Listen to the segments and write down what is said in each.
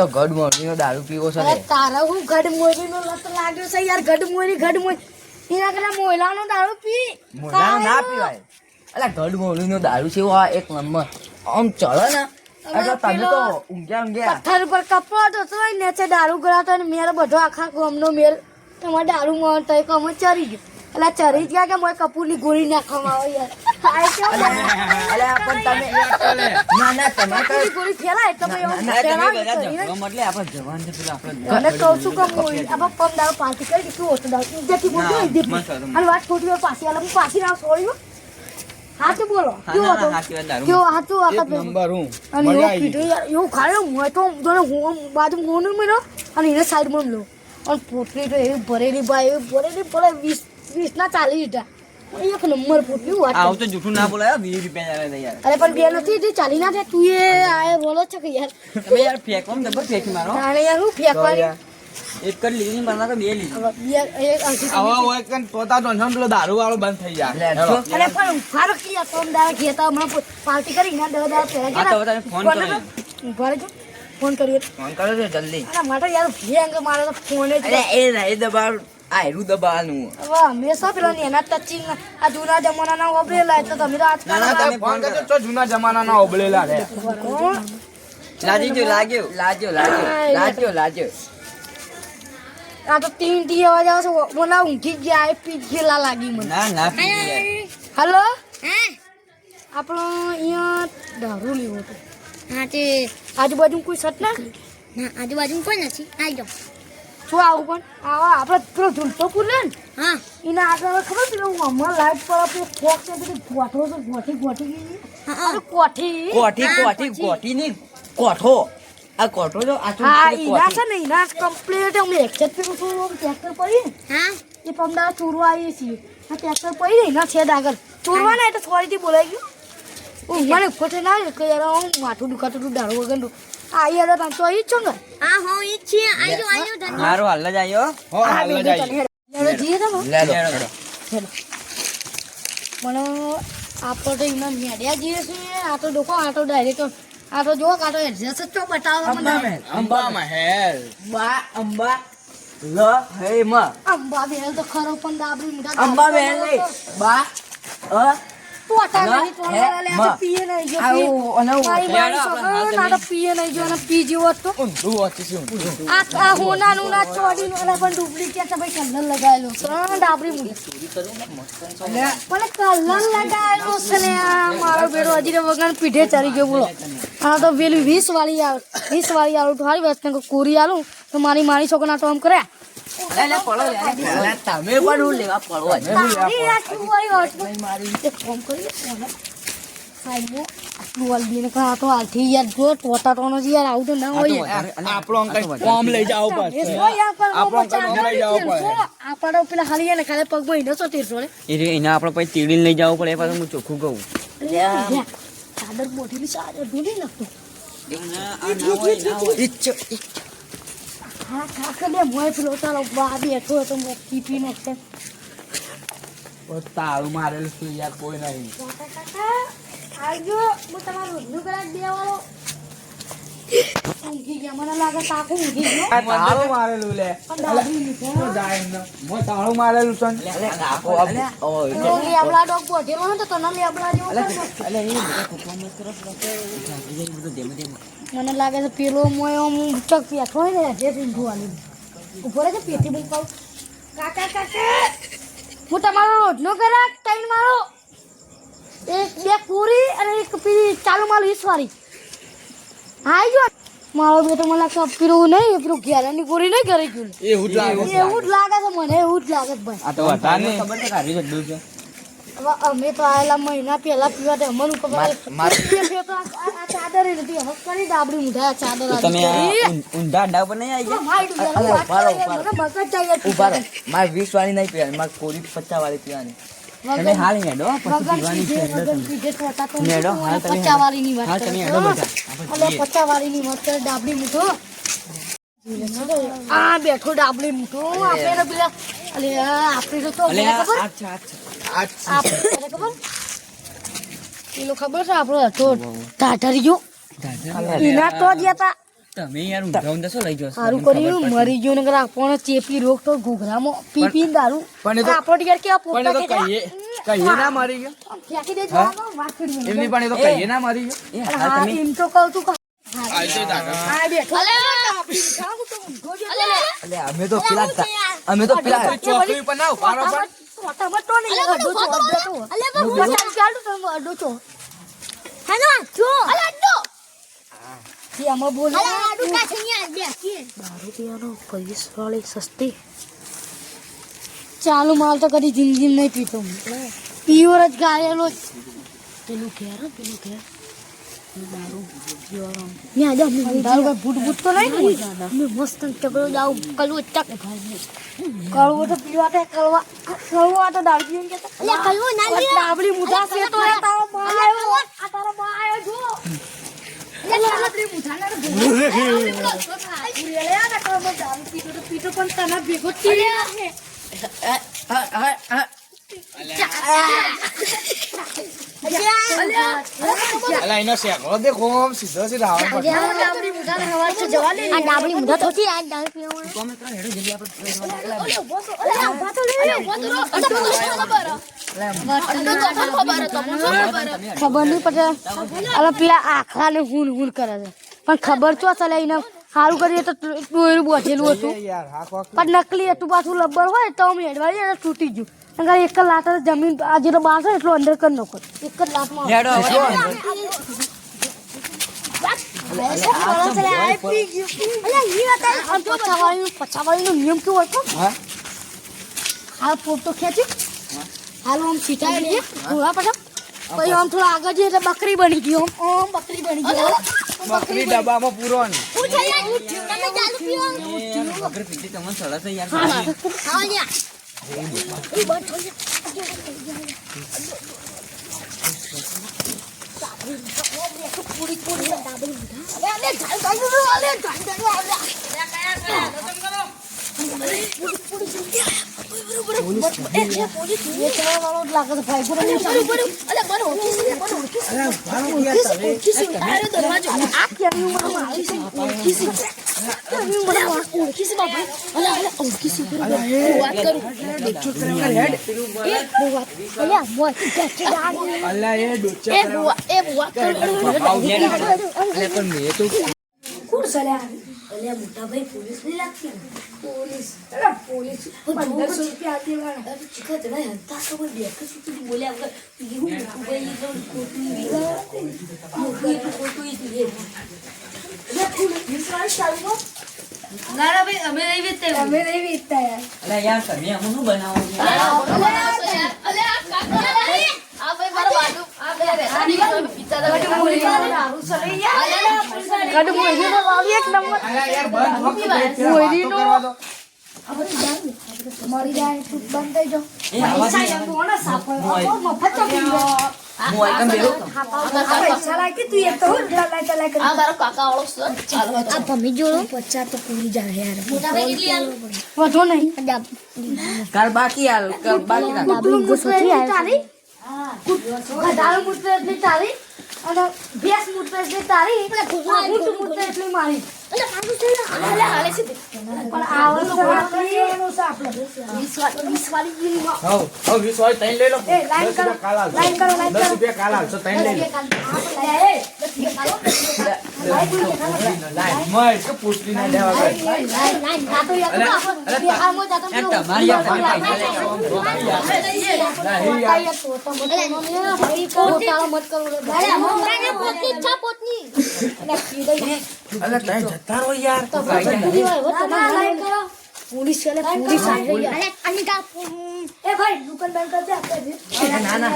તો ગઢ મોરીનો દારૂ પીવો છે અરે તારા હું ગઢમોરીનો લત લાગ્યો છે યાર. ગઢમોરી એના કરતા મોયલાનો દારૂ પી. મોઢાનો ના પીવાય. અલા ગઢ મોરીનો દારૂ છે એવો આ એક નંબર. આમ ચલે ને એટલે તમે તો ઊંઘ્યા પથ્થર ઉપર કપડો હતો તો નીચે દારૂ ગળાતો અને મેર બધો આખા ગામનો મેર તમારે દારૂ મળતો એક અમે ચરી ગયો. એટલે ચરી ગયા કે મોય કપૂરની ગોળી નાખવામાં આવે યાર. થાય કેમ? અલા પણ તમે ના ના તમારે કપૂરની ગોળી ફેલાય એટલે ભાઈ એવું ફેલાય એટલે આપણે જવાન છે પેલા આપણે અને કહું છું કે મોય આપણે પમ દારૂ પાર્ટી કરી દીધું હોતું દારૂ ઇજ્જતથી બોલજો ઇજ્જતથી. અને વાત ખોટી હોય પાછી આલે હું પાછી ના છોડી હાચું બોલો કેવો હતો કેવો હાચું આખા નંબર હું અને એવું કીધું યાર એવું ખાયો હું તો જોને હું બાજુ હું મળ્યો અને એને સાઈડમાં લો અને પોટલી તો એવી ભરેલી ભાઈ એવી ભરેલી પડે 20 ના 40 લીધા એક નંબર પોટલી વાત આવું તો જૂઠું ના બોલાય 20 રૂપિયા આવે યાર. અરે પણ બે નથી તે 40 ના છે તું એ આ બોલો છે કે યાર તમે યાર ફેંકો ને ડબ્બો ફેંકી મારો. તાણે યાર હું ફેંકવાની એક કરી લીધી ને બના તો બે લીધી. હવે બે એક અડધી આવા હોય કે તોતા તો પેલો દારૂ વાળો બંધ થઈ જાય. અરે પણ ફારો કે યાર તમ દાડા ઘેતા હમણાં પાર્ટી કરી ના 10 દાડા પહેલા હા તો તને ફોન કર્યો. ઉભા રહેજો ફોન કર્યો ફોન કરો છો જલ્દી. અરે માટે યાર ભેંગ મારે તો ફોન જ અરે એ નહીં દબાવ આ હેરું દબાવવાનું. હવે હંમેશા પેલા એના ટચિંગ આ જૂના જમાનાના વાપરેલા એટલે તમે તો આજકાલ તમે ફોન કરજો તો જૂના જમાનાના ઓબળેલા રે. લાજો આ તો ટીન ટી અવાજ આવે છે મને ઊંઘી ગયા એ પી ગયેલા લાગી મને ના ના પી જાય. હલો આપણો અહીંયા દારૂ લેવો હતો હા તે આજુબાજુ કોઈ સટ ના ના આજુબાજુ કોઈ નથી આવી જાઓ. શું આવું પણ આવા આપણે પેલો ઝૂલતો પૂરે ને હા એના આગળ ખબર પેલું હમણાં લાઈટ પર આપણે ફોક છે પેલી ગોઠો છે ગોઠી ગઈ અરે કોઠી ની કોઠો આ કોઠો જો આ હા એના છે ને એના કમ્પ્લીટ અમે એક્સેપ્ટ પેલું છું ટ્રેક્ટર પડી ને હા એ પમદાર ચોરવા આવીએ છીએ આ ટ્રેક્ટર પડી ને એના છેદ આગળ ચોરવા ને એટલે સોરીથી બોલાઈ ગયું મને ખોટે ના કે યાર હું માથું દુખાતું તું દારૂ વગરનું આ યાર તમે તો અહીં જ છો ને હા હો ઈ જ છીએ આવી જાઓ ધન મારો હાલ જ આવ્યો. હો હાલ જ આવ્યો. જઈએ તમે લે લો મને આપણે તો એના મેડિયા જઈએ છીએ આ તો ડોકો આ તો ડાયરેક્ટ આ તો જો આ તો એડ્રેસ જ તો બતાવો મને અંબા મહેલ. બા અંબા લ હે મ અંબા બેલ તો ખરો પણ દાબરી મોટા અંબા બેન નહીં બા પોતા નહીં પોતા લે આ તો પીએ નહીં જો આવું અને મારી છોકરો ના તો પીએ નહીં જો અને પી જેવો તો ઊંધું વાંચી છે ઊંધું. આ હોનાનું ના ચોડીનું અને પણ ડુપ્લિકેટ છે ભાઈ કલર લગાવેલો ત્રણ ડાબરી મુડી મને કલર લગાવેલો છે ને આ મારો બેડો હજી તો વગર પીઠે ચડી ગયો બોલો આ તો પેલી 20 વાળી આવું તો સારી વાત કે કોરી આલું તો મારી છોકરા તો આમ કરે તમે પણ હું લેવા પડો તારી આ શું વાળી મારી એક ફોન કરી સાઈડમાં આટલું વાલ દીને કા તો હાલથી યાર જો ટોટા ટોનો જ યાર આવું તો ના હોય આપણો અંકલ ફોર્મ લઈ જાવ એ પાછો. સો યાર પર આપણો અંકલ ફોર્મ લઈ જાવ પડે. આપણે પેલા ખાલી ને ખાલી પગમાં હિનો છો તીરસો ને એના આપણે પછી તીડીને લઈ જવું પડે. પાછું હું ચોખ્ખું કહું. ચાદર બોઠેલી ચાદર ઢૂંઢી નાખતો હા કાકા ને મોય પેલો ચાલો બા બેઠો હતો મેં પીપી નાખતે તાળું મારેલું છે યાર કોઈ નહીં. કાકા આવજો હું તમારું રોજનું કલાક દેવાળો ઊંઘી ગયા મને લાગે કાકુ ઊંઘી ગયો તાળું મારેલું લે. પણ દાબરી લીધો તાળું મારેલું છે ને. લેબડા ડોગ બોધેલો ને તો તને લેબડા જેવો મને લાગે છે પેલો મોય હું ચક પેઠો હોય ને જે ઊંઘવાની ઉભો રહે છે પેટી બહુ પાઉં કાકા હું તમારો રોજનો ગ્રાહક ટાઈમ મારો એક બે પૂરી અને એક પેલી ચાલુ માલ 20 વાળી હા જો મારો બેટો મને લાગે પીરું નહીં પેલું ઘેરાની પૂરી નહીં કરી ગયું એવું જ લાગે છે. એવું જ લાગે છે મને એવું જ લાગે છે ભાઈ આ તો વધારે ખબર છે કાઢી જડું છે. હવે અમે તો આયેલા મહિના પહેલા પીવા તો અમને ખબર તો આ ચાદર નથી હવે કરી ડાબડી મુઢા ચાદર તમે ઊંધા અંડા પર નહીં આવી ઉભા રહો મારે 20 વાળી નહીં પીવાની મારે કોરી 50 વાળી પીવાની. તમે હાલ હેડો પછી પીવાની છે હેડો હાલ તમે પચાસ વાળી વાત કરે ડાબડી મૂઠો આ બેઠો ડાબડી મૂઠો આપણે પેલા અલે આપણે તો ખબર અચ્છા આપણે ખબર પેલો ખબર છે આપણો હતો ટાટરિયો એના તો જ હતા તમે યાર ઊંઘાઉં તો શું લઈ જશો? સારું તમને ખબર કર્યું પડશે. મરી ગયો નકર આપણને ચેપી રોગ તો ઘૂઘરામાં પી પી દારૂ પણ એ તો- આપણો યાર કેવા પણ એ તો પોતા કહીએ ના મરી ગયો ફેંકી દેજો હા? આમાં, વાત કરી મને. એમની પણ એ તો કહીએ ના મરી ગયો એ હા, હા તમે એમ તો કહું છું કે આ તો દાદા. આ બેઠો આપણી ખાવું તો ઊંઘો જ એટલે. એટલે અમે તો પેલા ચોકડી પર ના ઉભારો પણ પોતામાં તો નહીં, અડો છો, અડો છો. પચાસ ચાલુ તમે અડો છો. હાલો જો હાલો અડ્ડો તે આમાં બોલે હાલો આડું કાઠી અહીંયા બેસી દારૂ પીવાનો પૈસ વાળી સસ્તી ચાલુ માલ તો કદી જિંદગી નહીં પીતો હું. પીવર જ ગાયેલો જ પેલું ઘેર હો, પેલું ઘેર દારૂ પીવાનો ન્યા દો દારૂ કઈ ભૂટ ભૂટ તો નહીં ને? મે મસ્ત ટકરો જાવ કલુ ટક કડવો તો પીવા તે કડવા આ તો દારૂ પીને કેતા અલે કલુ ના લે આપણી મુઠા છે તો એ તારો માં આવ્યો આ તારો માં આવ્યો જો એટલે આપણી મુઠા ના ભૂલે લે આ કડવો દારૂ પીતો પણ તને ભેગો જ પી લે અલા એનો શેકો દેખો સીધો સીધો આવે આપણી મુઠા ને હવા છે જવા દે આ ડાબડી મુઢા થોડી આ દારૂ પીવાનું કોમે કરો હેડો જલ્દી આપણે ખબર નહીં પડે અલા પેલા આખા ને હું કરે છે પણ ખબર ચો ચાલે એને સારું કરીએ તો ડોયરું બોધેલું હતું યાર હાકો પણ નકલી હતું પાછું લબ્બર હોય તો અમે હેડવાળી એને તૂટી ગયું નકર એક જ લાત જમીન આ જેટલો બાંસ હોય એટલો અંદર કરી નાખો એક જ લાતમાં હેડો હવે. પચાવાળીનો નિયમ કેવો હતો હા હાલ ફોટો ખેંચી હાલ આમ સીધા લઈએ ઘોડા પટા પછી આમ થોડા આગળ જઈએ એટલે બકરી બની ગઈ આમ બકરી બની ગઈ બકરી ડબ્બામાં પૂરો ને હું છે યાર તમે દારૂ પીવાનું વગર પીતી તમને સળસ યાર. ખાવા લ્યા અલા એ ડોચા અલા યાર તમે આમાં શું બનાવો છો? અલા યાર બંધ કરવા દો મરી જાય તું બંધ થઈ જાઓ એ આવા દે. મફત તો પી લે. હું આઈટમ બેરો તો. પૈસા લાગી તું એક તો લાઈ કરી આ ભમી જોડો પચાસ તો પૂરી જાય યાર વધો નહીં કાલ બાકી હાલ કાલ બાકી રાખ. કૂતરું મૂત્ર એટલી તારી ગધાડું મૂત્ર એટલી તારી અને ભેંસ મૂત્ર એટલી તારી ઊંટ મૂત્ર એટલી મારી પણ આવા તો વાપરવાનું છે આપણે 20 વાળી ગીરીમાં. હવ 20 વાળી તૈન લઈ લો એ લાઈન કરો, 10 રૂપિયા કાલ હાલશો. લાઈન કરો, લાઈન 10 કરો. રૂપિયા કાલ હાલશો, તૈન લઈ લો લાઈન માં કે પૂછડી ના દેવા ગઈ તમારી યાર તમે પૈસા લઈ અલા તઈ જતા રહો યાર પોલીસ એ ભાઈ દુકાન બંધ કરજે આપણે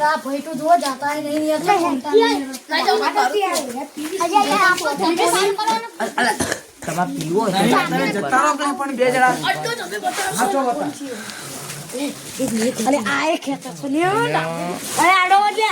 આ ભાઈ તો જો જાતા નહીં એટલે હોતા નહીં અલા તમારે પીવો હોય તો તમે જતા રહો કે પણ બે જણા હાચો બતા અરે આ એ ખેતર છે ને અરે આડો વધે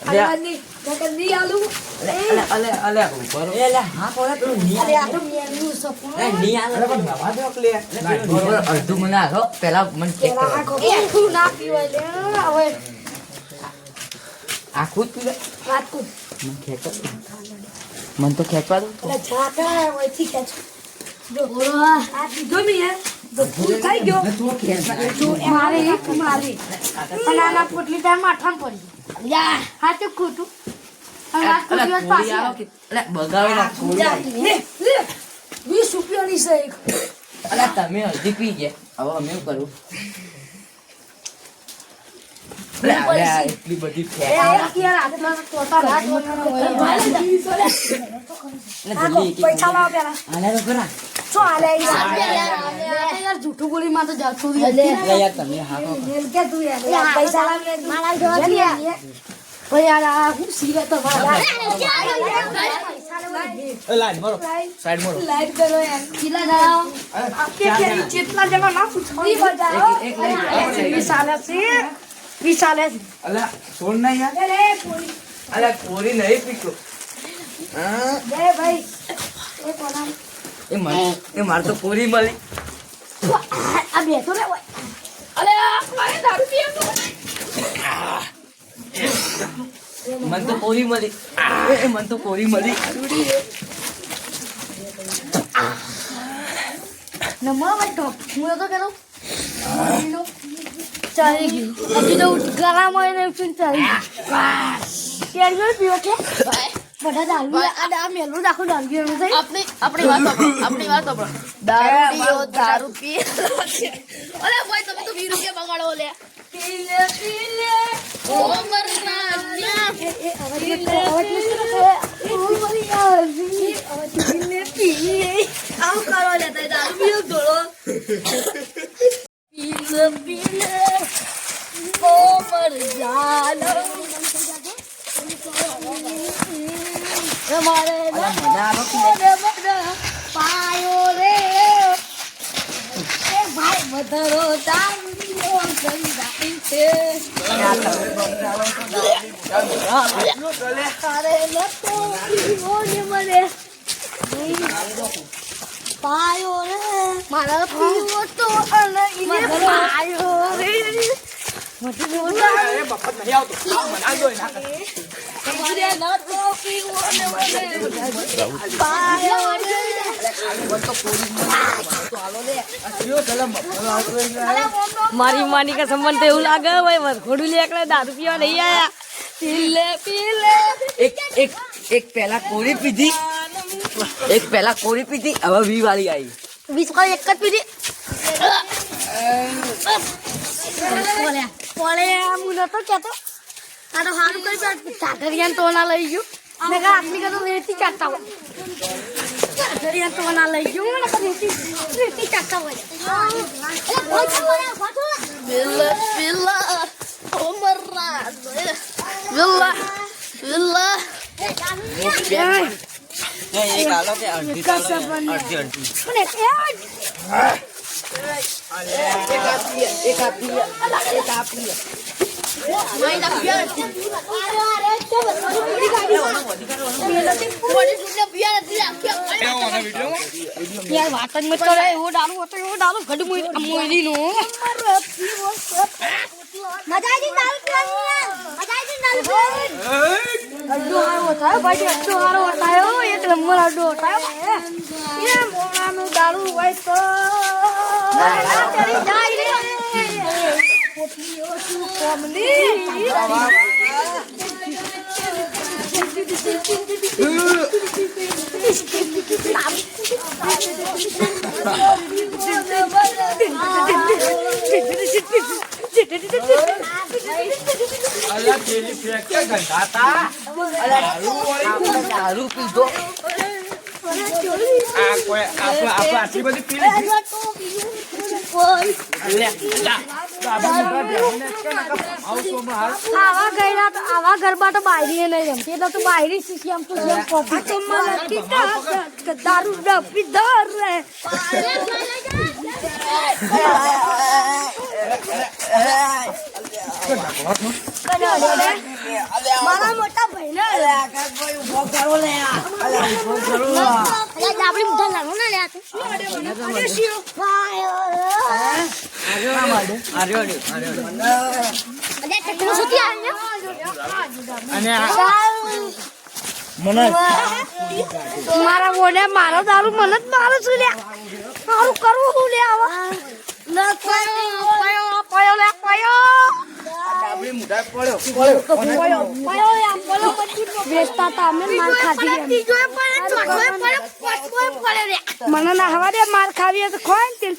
આલવાની નકર ની આલુ અલે ઉપર એ લે હા કોલે પેલું ની અરે આ તો મેનું સપનું એ ની અરે આલે પણ નવા દો કે લે બરોબર અડધું મને આલો પહેલા મને ચેક કરો આખું ના પીવાય લે હવે આખું જ પીવે રાજકોટ મને ખેંચો મને તો ખેંચવા દો એટલે જાતા ઓયથી ખેંચ જો આ દીધો મી હે તો ફૂલ થઈ ગયો જો મારે એક મારે અને આના પોટલી ટાઈમ માથામ પડી યા હાચું ખોટું અને આ પોટલી પાછી આવે એટલે બગાવે ના કોળી આવી. લે 20 રૂપિયાની છે એક અલા તમે અડધી પી ગયા હવે અમે શું કરું અલે આ એટલી બધી એ ફેંક એક યાર આટલા તોતા રાત વગર પૈસા લાવ પેલા આને તો ખરા શું હાલે યાર જૂઠું બોલી માં તો જાતું એટલે યાર તમે હા કહો. કે તું યાર પૈસા લાવ મારા જોવા ભાઈ યાર આ હું સીવે તો લાઈન મારો સાઈડ મારો લાઈટ કરો યાર કિલા જાઓ આપકે કે જેટલા જમા ના પૂછો ઈ બજાઓ એક લઈ વિશાલે છે વિશાલે છે અલા છોડ ના યાર અરે પોલી અલા કોરી નહીં પીતો હા બે ભાઈ એ કોના એ માર તો કોરી મળી આ બેઠો રે ઓય અરે આ મારે દારૂ પીએ મન તો કોરી મળી એ મન તો કોરી મળી નમો ભાઈ તો હું તો કરો ચાલી ગયું અભી તો ગળામાં એને ઉઠીને ચાલી ગયું કેરીઓ પીવો કે બધા દારૂ આ મેલું નાખો દારૂ એનું થઈ આપણી વાત સાંભળો દારૂ પી અરે ભાઈ તમે તો 20 રૂપિયા બગાડો લે પીલે પીલે ઓ મરના આવું કરો લે તારે દારૂ પીવો ઘોડો પીલે પીલે ઓ મર જાનો મારે મજા આવે પાયો રે એ ભાઈ વધારો દારૂ કરી રાખી છે તારે લતો પીવોને મને પાયો રે મારા પીવો તો અને ઈને પાયો રે મત બોલા એ બફત નહીં આવતો મને આ જોઈ નાખ મારે લતો પીવોને મને પાયો રે મારી માની का संबंध એવું લાગે ભાઈ વરખોડું લે એકલા દારૂ પીવા નહીં આયા પીલે પીલે એક પહેલા કોરી પીધી હવે 20 વાળી આવી 20 કો એક જ પીધી પોલે હું નતો કેતો આ તો હારું કરી સાગરિયાન તો ના લઈ ગયું મેં કા આટલી કદો રેતી ચાટતા હોય સાગરિયાન તો ના લઈ ગયું મને કદી રેતી ચાટતા હોય પીલે પીલે ઓ મરા વિલ્લા વિલ્લા એક આલો કે અડધી અડધી મને એક આપી નહીં ના પિયા યાર વાત જ મત કરે એવો દારૂ હતો એવો દારૂ ઘડી મોઈલી નો મજા આવી દારૂ પીવાની અડ્ડો હારો થાય ભાઈ અડ્ડો હારો થાય એક નંબર અડ્ડો થાય એ મોણાનો દારૂ હોય તો ચડી જાય રે પોટલીઓ શું કોમની અલા પેલી ફેંક કે ગંધાતા દારૂ પીધો આ કોઈ આપણે આટલી બધી પી લીધી લે જા બાબા મોટા બેહીને કે નકા આવ તો હાલ આવા ગરબા તો બાયરી નહીં રમતી એટલે તો બાયરી શીખી આમ તો જેમ કોફી તો મને પીતા દારૂ ના પીધા રે મારા મોટા ભાઈ ને આપણી મુઠા લાગો ના લે અને મને મારા બોલે મારો દારૂ મને જ મારું છું લે મારું કરવું હું લે આવા પયો લે પયો ડાબડી મુઢા પડ્યો વેચતા તા અમે માર ખાધી મને ના હવા દે માર ખાવી તો ખોય ને તેલ